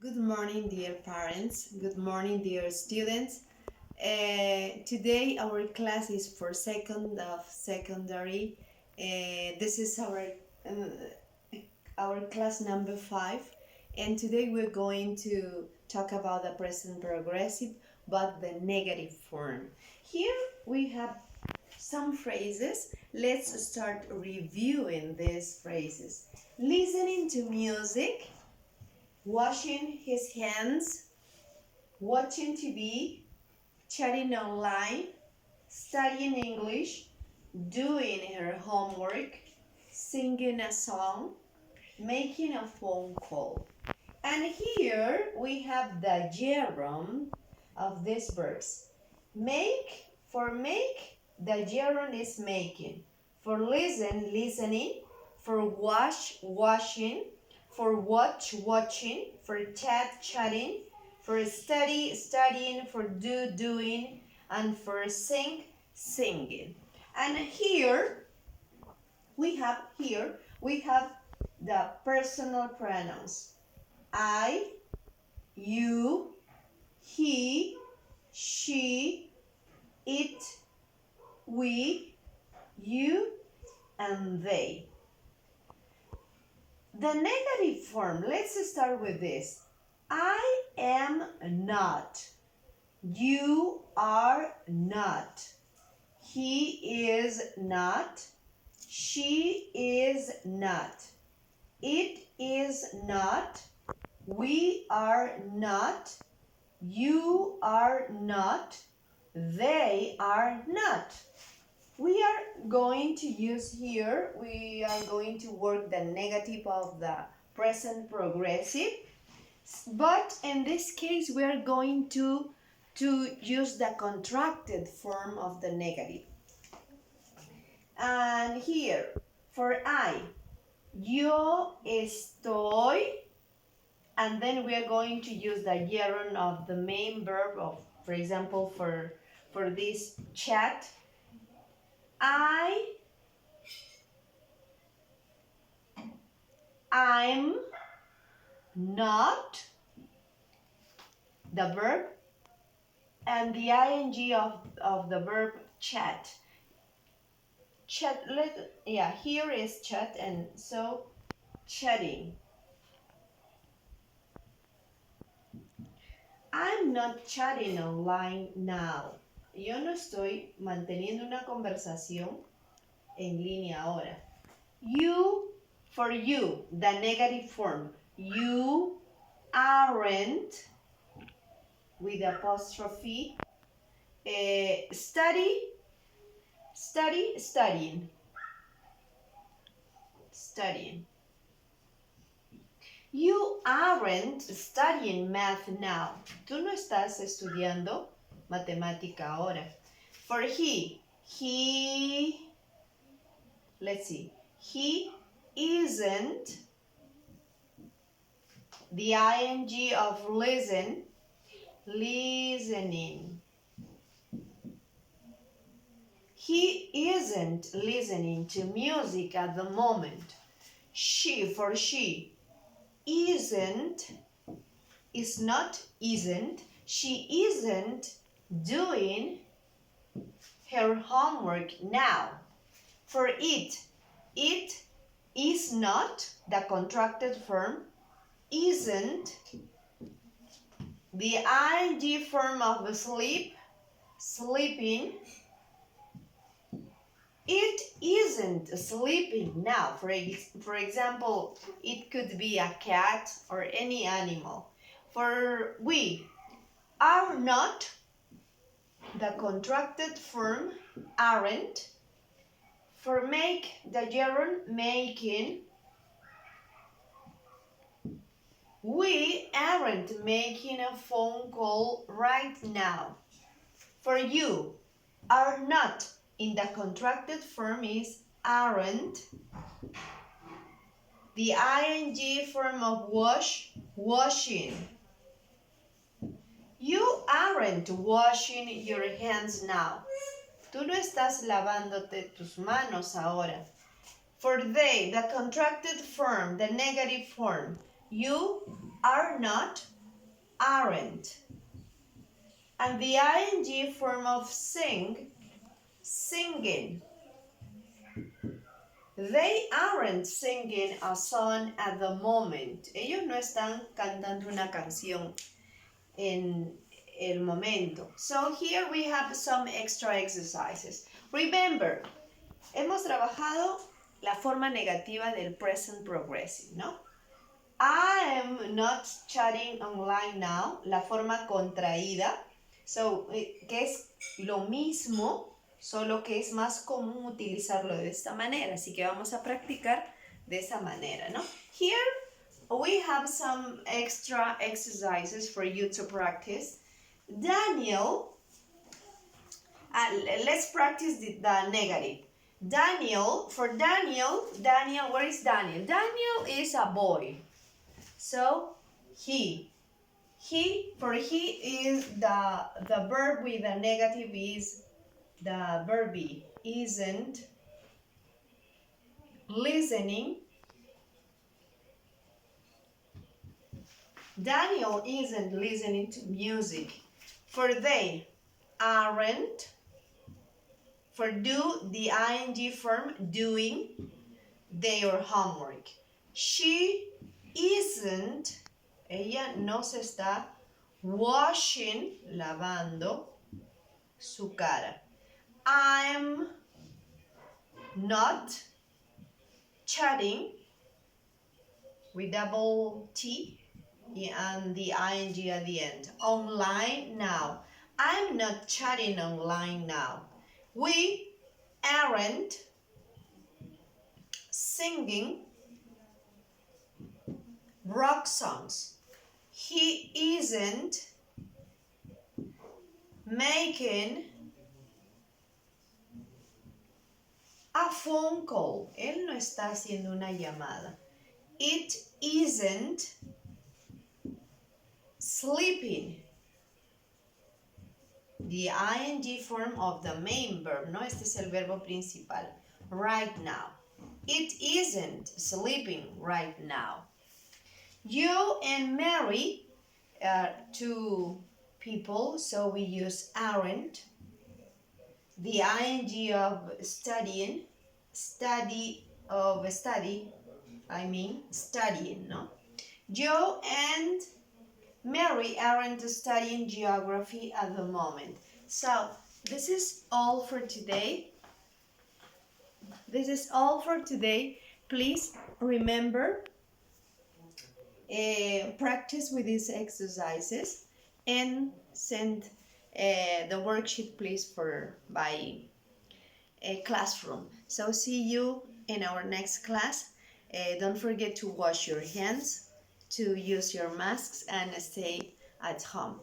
Good morning, dear parents. Good morning, dear students. Today our class is for second of secondary. This is our class number 5, and today we're going to talk about the present progressive, but the negative form. Here we have some phrases. Let's start reviewing these phrases. Listening to music, washing his hands, watching TV, chatting online, studying English, doing her homework, singing a song, making a phone call. And here we have the gerund of these verbs. Make, for make, the gerund is making. For listen, listening. For wash, washing. For watch, watching. For chat, chatting. For study, studying. For do, doing. And for sing, singing. And here we have the personal pronouns. I, you, he, she, it, we, you, and they. The negative form, let's start with this. I am not. You are not. He is not. She is not. It is not. We are not. You are not. They are not. We are going to use here, we are going to work the negative of the present progressive. But in this case, we are going to use the contracted form of the negative. And here, for I, yo estoy, and then we are going to use the gerund of the main verb of, for example, for this chat. I'm not, the verb, and the ing of the verb chat. Chat, here is chat, and so chatting. I'm not chatting online now. Yo no estoy manteniendo una conversación en línea ahora. You, for you, the negative form. You aren't, with apostrophe. Studying. You aren't studying math now. Tú no estás estudiando matemática ahora. For he, let's see, he isn't, the ing of listening. He isn't listening to music at the moment. She, for she, isn't, she isn't doing her homework now. For it is not, the contracted form, isn't, the ing form of sleeping. It isn't sleeping now. For example, it could be a cat or any animal. For we are not, the contracted form, aren't. For make, the gerund making. We aren't making a phone call right now. For you are not, in the contracted form is aren't. The ing form of washing. You aren't washing your hands now. Tú no estás lavándote tus manos ahora. For they, the contracted form, the negative form. You are not aren't. And the ing form of sing, singing. They aren't singing a song at the moment. Ellos no están cantando una canción en el momento. So here we have some extra exercises. Remember, hemos trabajado la forma negativa del present progressive, ¿no? I am not chatting online now, la forma contraída. So, que es lo mismo, solo que es más común utilizarlo de esta manera. Así que vamos a practicar de esa manera, ¿no? Here we have some extra exercises for you to practice. Daniel, let's practice the negative. Daniel, for Daniel, where is Daniel? Daniel is a boy. So, he is the verb with the negative is the verb be. Isn't listening. Daniel isn't listening to music. For they aren't. For do, the ing form doing their homework. She isn't, ella no se está washing, lavando su cara. I'm not chatting with double T and the ing at the end. Online now. I'm not chatting online now. We aren't singing rock songs. He isn't making a phone call. Él no está haciendo una llamada. It isn't sleeping. The ing form of the main verb, ¿no? Este es el verbo principal. Right now. It isn't sleeping right now. You and Mary are two people, so we use aren't. The ing of studying, studying, no? Joe and Mary aren't studying geography at the moment. So, this is all for today. Please remember, practice with these exercises and send the worksheet, please, by a classroom. So, see you in our next class. Don't forget to wash your hands, to use your masks, and stay at home.